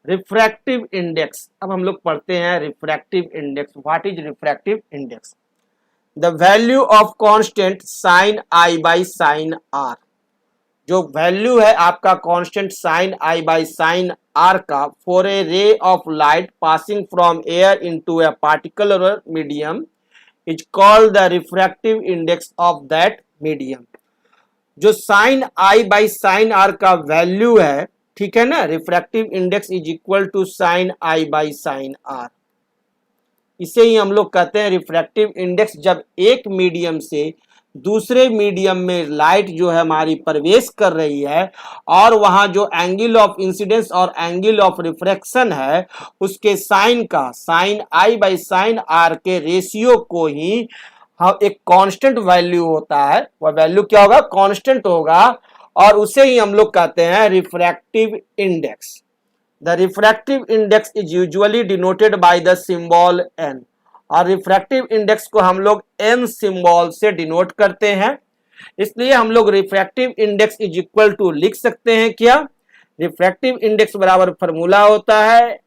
Refractive index. अब हम लोग पढ़ते हैं refractive index. What is refractive index? The value of constant sine I by sine r. जो वैल्यू है आपका constant sine I by sine r का for a ray of light passing from air into a particular medium is called the refractive index of that medium. जो sine I by sine r का value है, ठीक है ना, refractive index is equal to sine I by sine R. इसे ही हम लोग कहते हैं रिफ्रैक्टिव इंडेक्स। जब एक मीडियम से दूसरे मीडियम में लाइट जो है हमारी प्रवेश कर रही है और वहां जो एंगल ऑफ इंसिडेंस और एंगल ऑफ रिफ्रैक्शन है उसके साइन का, sine I by sine R के रेशियो को ही हम एक कांस्टेंट वैल्यू होता है, वह वैल्यू क्या होगा? कांस्टेंट होगा, और उसे ही हम लोग कहते हैं refractive index. The refractive index is usually denoted by the symbol n। और रिफ्रैक्टिव इंडेक्स को हम लोग n सिंबल से डिनोट करते हैं, इसलिए हम लोग refractive index is equal to लिख सकते हैं क्या? रिफ्रैक्टिव इंडेक्स बराबर फॉर्मूला होता है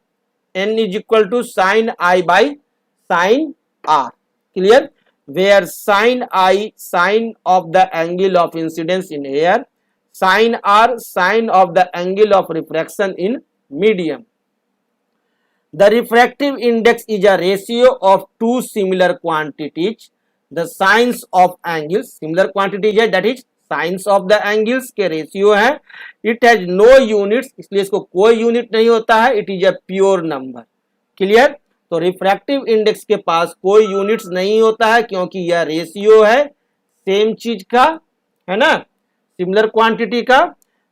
n is equal to sine I by sine R. Clear? Where sine I sine of the angle of incidence in air, sine R sine of the angle of refraction in medium. The refractive index is a ratio of two similar quantities. The sines of angles, similar quantities है, that is sines of the angles के ratio है. It has no units, इसलिए इसको कोई unit नहीं होता है. It is a pure number. Clear? तो रिफ्रैक्टिव इंडेक्स के पास कोई यूनिट्स नहीं होता है क्योंकि यह रेशियो है सेम चीज का, है ना, सिमिलर क्वांटिटी का।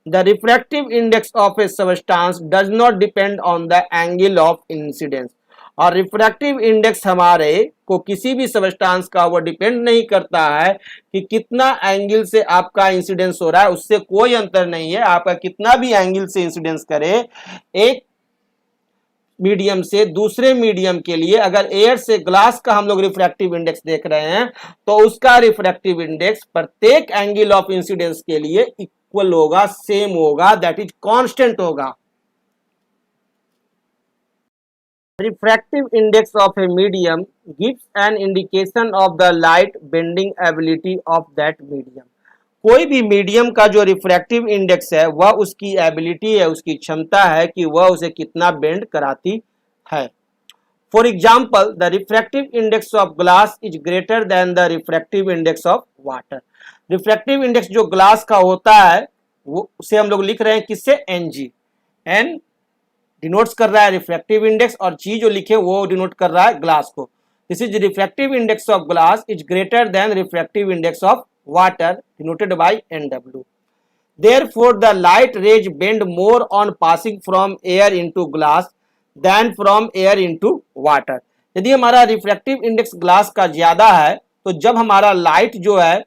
The refractive index of a substance does not depend on the angle of incidence। और रिफ्रैक्टिव इंडेक्स हमारे को किसी भी सबस्टांस का वो डिपेंड नहीं करता है कि कितना एंगल से आपका इंसिडेंस हो रहा है, उससे कोई अंतर नहीं है। आपका कितना भी एंगल से इंसिडेंस करे एक मीडियम से दूसरे मीडियम के लिए, अगर एयर से ग्लास का हम लोग रिफ्रैक्टिव इंडेक्स देख रहे हैं तो उसका रिफ्रैक्टिव इंडेक्स प्रत्येक एंगल ऑफ इंसिडेंस के लिए इक्वल होगा, सेम होगा, दैट इज कांस्टेंट होगा। Refractive index of a medium gives an indication of the light bending ability of that medium. कोई भी मीडियम का जो रिफ्रैक्टिव इंडेक्स है वह उसकी एबिलिटी है, उसकी क्षमता है कि वह उसे कितना बेंड कराती है। For example the refractive index of glass is greater then the refractive index of water. Refractive index जो ग्लास का होता है वो उसे हम लोग लिख रहे हैं किससे? Ng। एन डिनोट्स कर रहा है रिफ्रैक्टिव इंडेक्स और जी जो लिखे वो डिनोट कर रहा है ग्लास को। This is refractive index of glass is greater then refractive index of water denoted by NW. Therefore, the light rays bend more on passing from air into glass than from air into water. यदि हमारा refractive index glass का ज्यादा है तो जब हमारा light जो है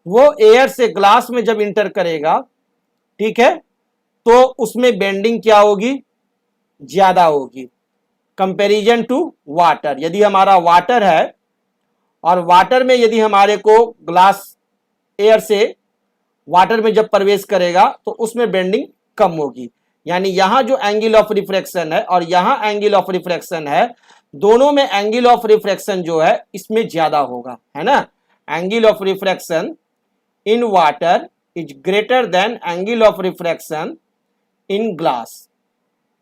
वो एयर से ग्लास में जब इंटर करेगा, ठीक है, तो उसमें बेंडिंग क्या होगी? ज्यादा होगी कंपैरिजन टू वाटर। यदि हमारा वाटर है और वाटर में यदि हमारे को ग्लास एयर से वाटर में जब प्रवेश करेगा तो उसमें बेंडिंग कम होगी। यानी यहां जो एंगल ऑफ रिफ्रैक्शन है और यहां एंगल ऑफ रिफ्रैक्शन है, दोनों में एंगल ऑफ रिफ्रैक्शन जो है इसमें ज्यादा होगा, है ना। Angle of refraction in water is greater than angle of refraction in glass.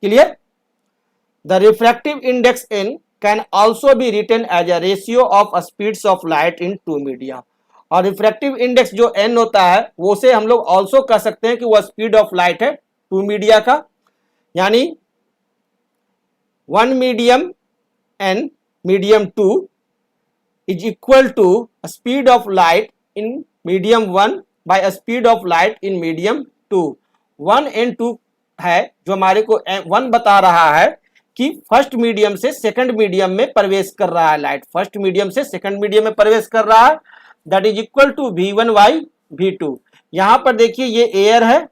Clear? The refractive index n can also be written as a ratio of speeds of light in two media. और refractive index जो n होता है वो से हम लोग also कह सकते हैं कि वह स्पीड ऑफ लाइट है टू मीडिया का। यानी one medium n medium 2 is equal to speed of light in medium 1 by speed of light in medium 2। 1 and 2 है जो हमारे को 1 बता रहा है कि फर्स्ट मीडियम से सेकंड मीडियम में प्रवेश कर रहा है लाइट, फर्स्ट मीडियम से सेकंड मीडियम में प्रवेश कर रहा है, that is equal to V1 by V2। यहां पर देखिए ये एयर है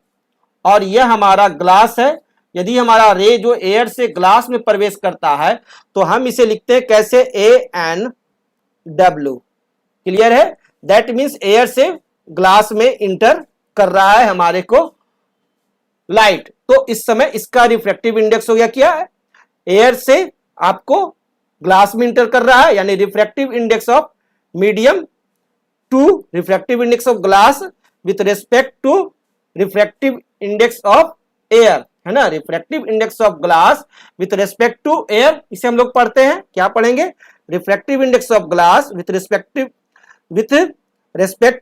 और यह हमारा ग्लास है। यदि हमारा रे जो एयर से ग्लास में प्रवेश करता है तो हम इसे लिखते हैं कैसे? ANW। क्लियर है? दैट मीन्स एयर से ग्लास में इंटर कर रहा है हमारे को लाइट, तो इस समय इसका रिफ्रैक्टिव इंडेक्स हो गया क्या है, एयर से आपको ग्लास में इंटर कर रहा है, यानी refractive index of medium to refractive index of glass with respect to refractive index of air, है ना, refractive index of glass with respect to air. इसे हम लोग पढ़ते हैं, क्या पढ़ेंगे, refractive index of glass with respect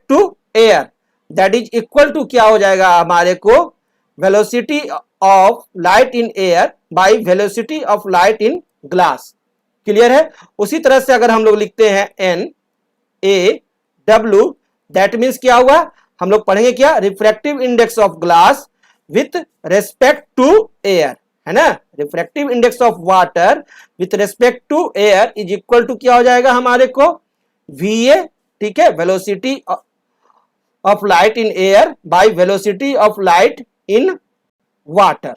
to air, that is equal to क्या हो जाएगा हमारे को, velocity of light in air by velocity of light in glass. Clear है। उसी तरह से अगर हम लोग लिखते हैं N A W, that means क्या हुआ, हम लोग पढ़ेंगे क्या, refractive index of glass with respect to air, है ना, refractive index of water with respect to air is equal to क्या हो जाएगा हमारे को, वीए, ठीक है, velocity of light in air by velocity of light in water.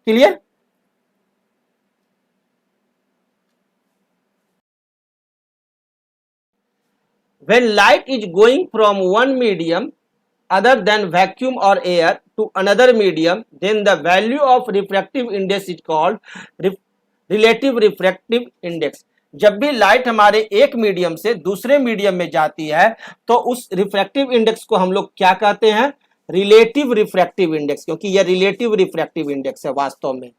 Clear. When light is going from one medium other than vacuum or air to another medium, then the value of refractive index is called relative refractive index। जब भी light हमारे एक medium से दूसरे medium में जाती है तो उस रिफ्रैक्टिव इंडेक्स को हम लोग क्या कहते हैं, रिलेटिव रिफ्रैक्टिव इंडेक्स, क्योंकि यह रिलेटिव रिफ्रैक्टिव इंडेक्स है वास्तव में।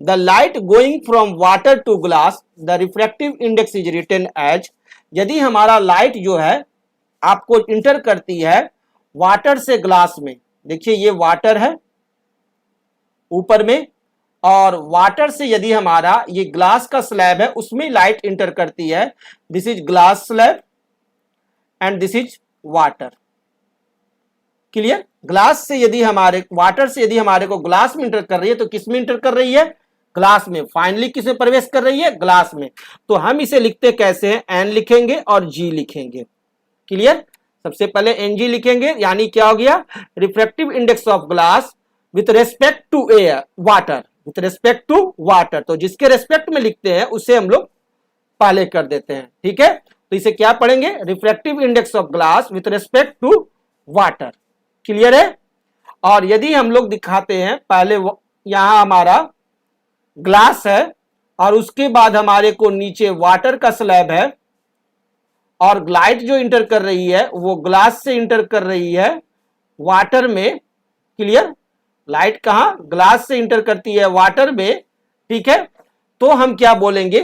The light going from water to glass, the refractive index is written as, यदि हमारा लाइट जो है आपको इंटर करती है वाटर से ग्लास में, देखिए ये वाटर है ऊपर में, और वाटर से यदि हमारा ये ग्लास का स्लैब है उसमें लाइट इंटर करती है, this is glass slab and this is water. Clear. Glass से यदि हमारे वाटर से यदि हमारे को ग्लास में इंटर कर रही है तो किस में इंटर कर रही है, ग्लास में। फाइनली किस में प्रवेश कर रही है, ग्लास में। तो हम इसे लिखते कैसे हैं, एन लिखेंगे और जी लिखेंगे। क्लियर। सबसे पहले एन जी लिखेंगे, यानी क्या हो गया, refractive index of glass with respect to air water, with respect to water. तो जिसके रेस्पेक्ट में लिखते हैं उसे हम लोग पहले कर देते हैं, ठीक है। तो इसे क्या पढ़ेंगे, refractive index of glass with respect to water. Clear है। और यदि हम लोग दिखाते हैं, पहले यहां हमारा ग्लास है और उसके बाद हमारे को नीचे वाटर का स्लैब है, और लाइट जो इंटर कर रही है वो ग्लास से इंटर कर रही है वाटर में। क्लियर। लाइट कहां, ग्लास से इंटर करती है वाटर में, ठीक है। तो हम क्या बोलेंगे,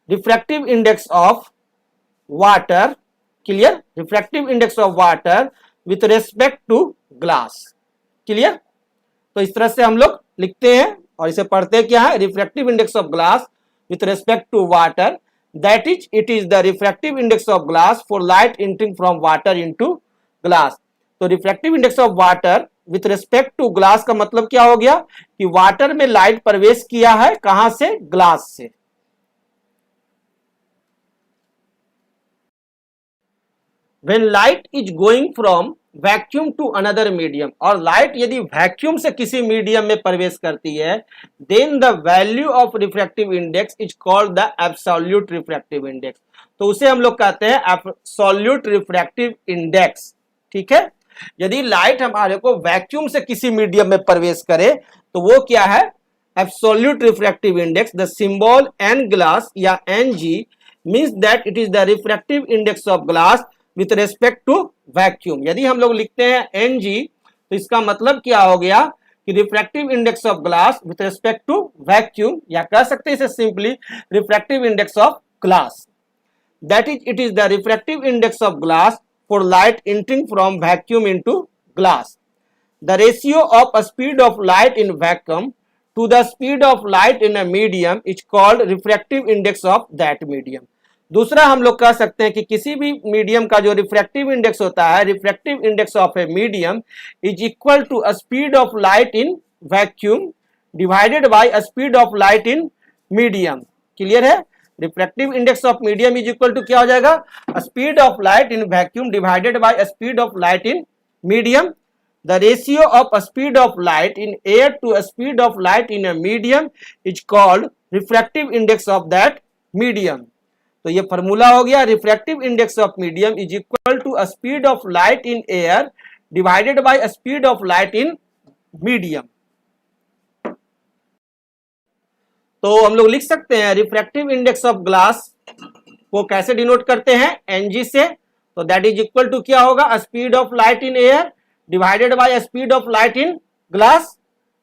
refractive index of water. Clear. Refractive index of water with respect to glass. Clear. तो इस तरह से हम लोग लिखते हैं और इसे पढ़ते क्या है, refractive index of glass with respect to water, that is it is the refractive index of glass for light entering from water into glass. तो refractive index of water with respect to glass का मतलब क्या हो गया कि water में light प्रवेश किया है, कहां से, ग्लास से। When light is going from vacuum to another medium, और लाइट यदि वैक्यूम से किसी मीडियम में प्रवेश करती है, then the value of refractive index is called the absolute refractive index. तो उसे हम लोग कहते हैं एब्सोल्यूट रिफ्रैक्टिव इंडेक्स। ठीक है। यदि लाइट हमारे को वैक्यूम से किसी मीडियम में प्रवेश करे तो वो क्या है, absolute refractive index. The symbol n glass या n g means that it is the refractive index of glass with respect to vacuum. यदि हम लोग लिखते हैं एन जी तो इसका मतलब क्या हो गया कि refractive index of glass with respect to vacuum, या कह सकते हैं इसे simply refractive index of glass, that is it is the refractive index of glass for light entering from vacuum into glass. The ratio of speed of light in vacuum to the speed of light in a medium is called refractive index of that medium. दूसरा हम लोग कह सकते हैं कि किसी भी medium का जो रिफ्रैक्टिव इंडेक्स होता है, refractive index of a medium is equal to speed of light in vacuum divided by speed of light in medium. Clear है। Refractive index of medium is equal to क्या हो जाएगा, speed of light in vacuum divided by speed of light in medium. The ratio of speed of light in air to speed of light in a medium is called refractive index of that medium। तो ये formula हो गया, refractive index of medium is equal to speed of light in air divided by speed of light in medium. तो हम लोग लिख सकते हैं रिफ्रैक्टिव इंडेक्स ऑफ ग्लास को कैसे डिनोट करते हैं, एनजी से। तो दैट इज इक्वल टू क्या होगा, speed of light in air divided by speed of light in glass,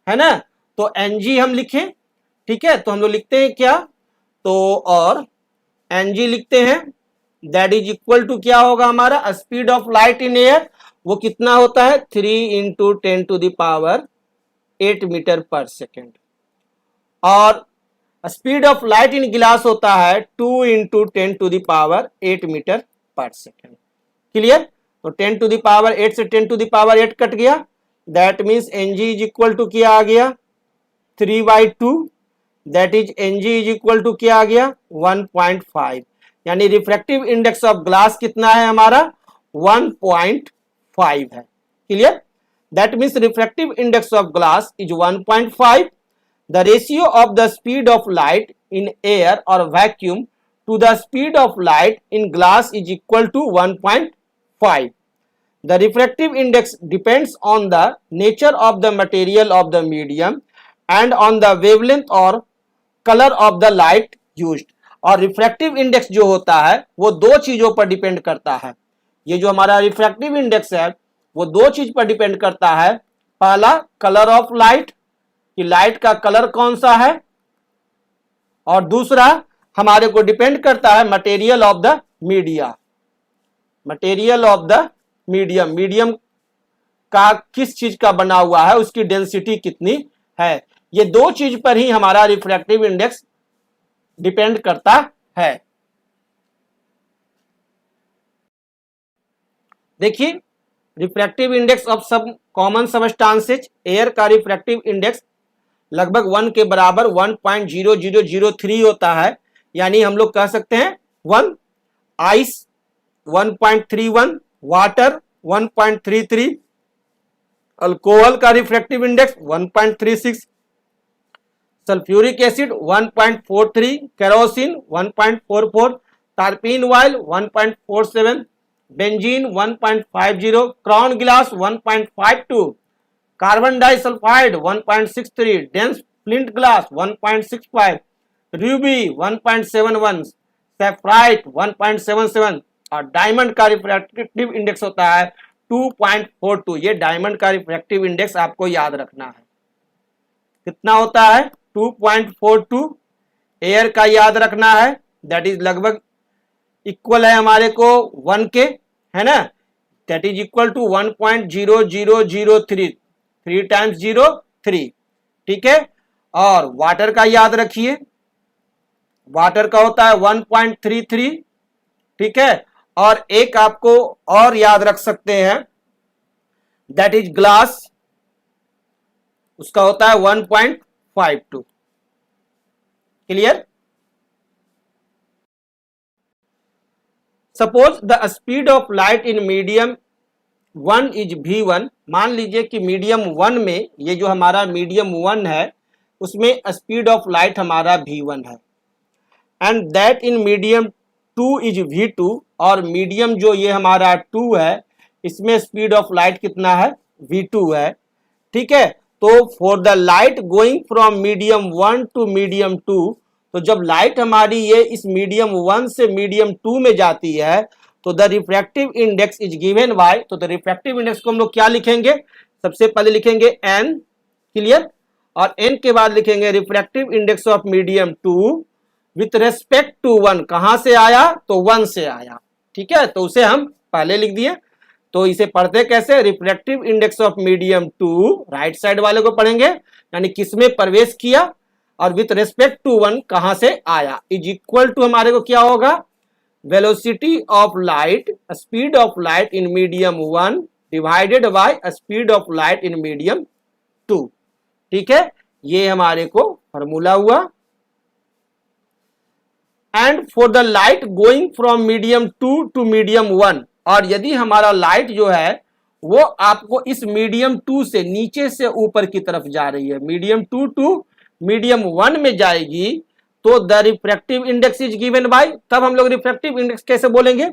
है ना। तो एनजी हम लिखें, ठीक है। तो हम लोग लिखते हैं क्या, तो और एनजी लिखते हैं दैट इज इक्वल टू क्या होगा हमारा, speed of light in air वो कितना होता है 3 इंटू 10⁸ मीटर पर सेकेंड, और speed of light in glass होता है 2 into 10⁸ metre per second. Clear. तो 10⁸ से 10⁸ कट गया, that means N G is equal to क्या आ गया 3/2, that is N G is equal to क्या आ गया 1.5, यानी रिफ्रैक्टिव इंडेक्स ऑफ ग्लास कितना है हमारा 1.5 है। Clear. That means refractive index of glass is 1.5। The ratio of the speed of light in air or vacuum to the speed of light in glass is equal to 1.5. The refractive index depends on the nature of the material of the medium and on the wavelength or color of the light used. और refractive index जो होता है वो दो चीजों पर depend करता है। ये जो हमारा रिफ्रैक्टिव इंडेक्स है वो दो चीज पर डिपेंड करता है। पहला कलर ऑफ लाइट, कि लाइट का कलर कौन सा है, और दूसरा हमारे को डिपेंड करता है material of the media, material of the medium, medium का किस चीज का बना हुआ है, उसकी डेंसिटी कितनी है। ये दो चीज पर ही हमारा रिफ्रैक्टिव इंडेक्स डिपेंड करता है। देखिए रिफ्रैक्टिव इंडेक्स ऑफ सब कॉमन सबस्टांसेज, एयर का रिफ्रैक्टिव इंडेक्स लगभग 1 के बराबर 1.0003 होता है, यानी हम लोग कह सकते हैं 1, आइस 1.31, वाटर 1.33, अल्कोहल का refractive index 1.36, sulphuric acid 1.43, kerosene 1.44, turpentine oil 1.47, benzene 1.50, crown glass 1.52, carbon disulphide 1.63, dense flint glass 1.65, ruby 1.71, sapphire 1.77 और डायमंड का रिफ्रैक्टिव इंडेक्स होता है 2.42। ये डायमंड का रिफ्रैक्टिव इंडेक्स आपको याद रखना है, कितना होता है 2.42। एयर का याद रखना है, दैट इज लगभग इक्वल है हमारे को 1 के, है ना, that is equal to 1.0003, 3 times 0 3, ठीक है। और वाटर का याद रखिए, वाटर का होता है 1.33, ठीक है। और एक आपको और याद रख सकते हैं, दैट इज ग्लास, उसका होता है 1.52। Clear. Suppose the speed of light in medium 1 is V1। मान लीजिए कि मीडियम 1 में, ये जो हमारा मीडियम 1 है उसमें स्पीड ऑफ लाइट हमारा V1 है, and that in medium 2 is V2, और मीडियम जो ये हमारा 2 है इसमें स्पीड ऑफ लाइट कितना है V2 है, ठीक है। तो for the light going from medium 1 to medium 2, तो जब लाइट हमारी ये इस मीडियम 1 से मीडियम 2 में जाती है तो the refractive index is given by, तो द रिफ्रैक्टिव इंडेक्स को हम लोग क्या लिखेंगे, सबसे पहले लिखेंगे n। क्लियर। और n के बाद लिखेंगे refractive index of medium 2 with respect to 1। कहां से आया, तो 1 से आया, ठीक है। तो उसे हम पहले लिख दिए। तो इसे पढ़ते कैसे, refractive index of medium 2, right side वाले को पढ़ेंगे, यानी किसमें प्रवेश किया, और विथ रेस्पेक्ट टू 1 कहां से आया, इज इक्वल टू हमारे को क्या होगा, velocity of light, speed of light in medium 1 divided by speed of light in medium 2, ठीक है। ये हमारे को फॉर्मूला हुआ। And for the light going from medium 2 to medium 1, और यदि हमारा लाइट जो है वो आपको इस मीडियम 2 से नीचे से ऊपर की तरफ जा रही है, मीडियम 2 टू मीडियम 1 में जाएगी, तो the refractive index is given by, तब हम लोग रिफ्रैक्टिव इंडेक्स कैसे बोलेंगे,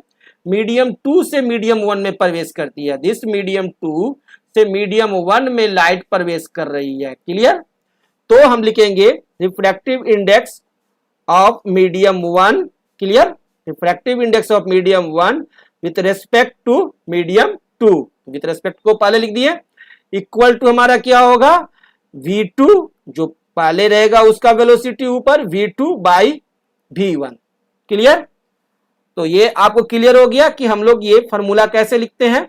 मीडियम 2 से मीडियम 1 में प्रवेश करती है, दिस मीडियम 2 से मीडियम 1 में लाइट प्रवेश कर रही है। क्लियर। तो हम लिखेंगे refractive index of medium 1, clear, refractive index of medium 1 with respect to medium 2, with respect को पहले लिख दिए, इक्वल टू हमारा क्या होगा v2, जो पहले रहेगा उसका वेलोसिटी ऊपर, v2 बाई v1, क्लियर। तो ये आपको क्लियर हो गया कि हम लोग ये फॉर्मूला कैसे लिखते हैं।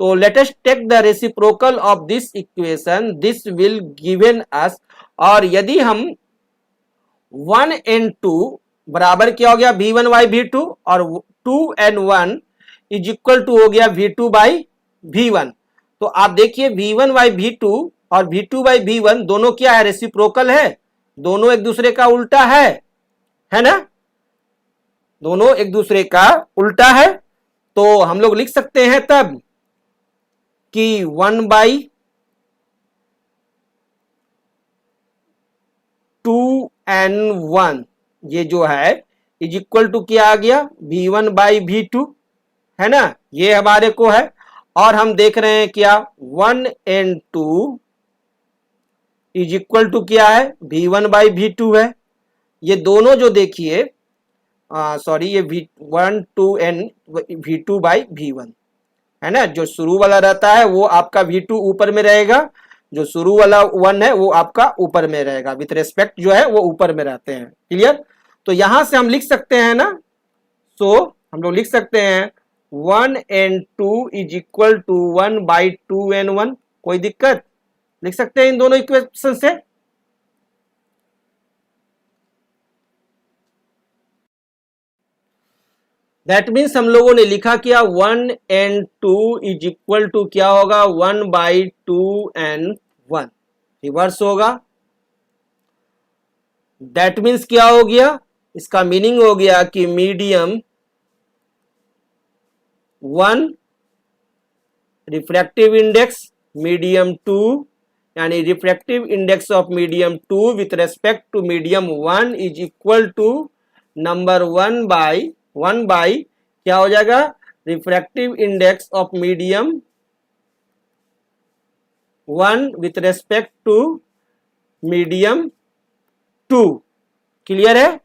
तो let us take the reciprocal of this equation, this will given us, और यदि हम 1n2 बराबर क्या हो गया v1 बाई v2 और 2n1 इज इक्वल टू हो गया v2 बाई v1, तो आप देखिए v1 बाई v2 और v2 बाई v1 दोनों क्या है, रेसिप्रोकल है, दोनों एक दूसरे का उल्टा है ना, दोनों एक दूसरे का उल्टा है। तो हम लोग लिख सकते हैं तब कि 1 बाई 2n1 ये जो है इज इक्वल टू क्या आ गया v1 बाई v2, है ना, ये हमारे को है। और हम देख रहे हैं क्या 1n2 इज इक्वल टू क्या है v1 बाई v2 है। ये दोनों जो देखिए सॉरी ये v1 2n v2 by v1 है ना, जो शुरू वाला रहता है वो आपका v2 ऊपर में रहेगा, जो शुरू वाला 1 है वो आपका ऊपर में रहेगा, विथ रेस्पेक्ट जो है वो ऊपर में रहते हैं, क्लियर। तो यहां से हम लिख सकते हैं ना, सो हम लोग लिख सकते हैं 1n2 is equal to 1 by 2n1, कोई दिक्कत, लिख सकते हैं इन दोनों इक्वेशन से। दैट मीन्स हम लोगों ने लिखा क्या 1n2 इज इक्वल टू क्या होगा 1 बाई 2n1, रिवर्स होगा। दैट मीन्स क्या हो गया, इसका मीनिंग हो गया कि मीडियम 1 रिफ्रैक्टिव इंडेक्स, मीडियम 2 यानी refractive index of medium 2 with respect to medium 1 is equal to number 1 by क्या हो जाएगा refractive index of medium 1 with respect to medium 2, clear है।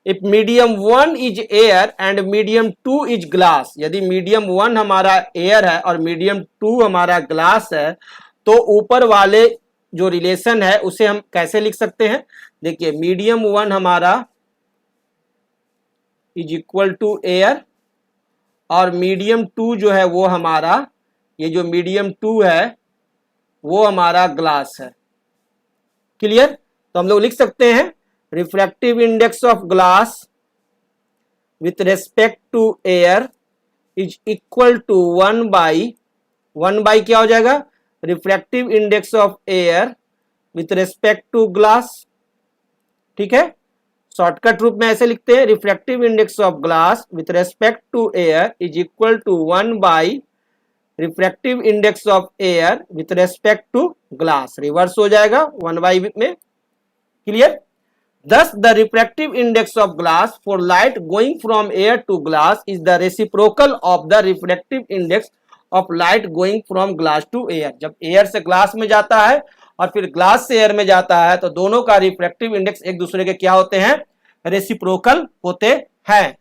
If medium 1 is air and medium 2 is glass, यदि medium 1 हमारा air है और medium 2 हमारा glass है, तो ऊपर वाले जो रिलेशन है उसे हम कैसे लिख सकते हैं, देखिए मीडियम 1 हमारा इज इक्वल टू एयर और मीडियम 2 जो है वो हमारा, ये जो मीडियम 2 है वो हमारा ग्लास है, क्लियर। तो हम लोग लिख सकते हैं refractive index of glass with respect to air is equal to 1 by क्या हो जाएगा refractive index of air with respect to glass, ठीक है। शॉर्टकट रूप में ऐसे लिखते हैं refractive index of glass with respect to air is equal to 1 by refractive index of air with respect to glass, reverse हो जाएगा 1 बाई में, clear. Thus the refractive index of glass for light going from air to glass is the reciprocal of the refractive index of light going from glass to air। जब air से glass में जाता है और फिर glass से air में जाता है तो दोनों का रिफ्रैक्टिव इंडेक्स एक दूसरे के क्या होते हैं, रेसिप्रोकल होते हैं,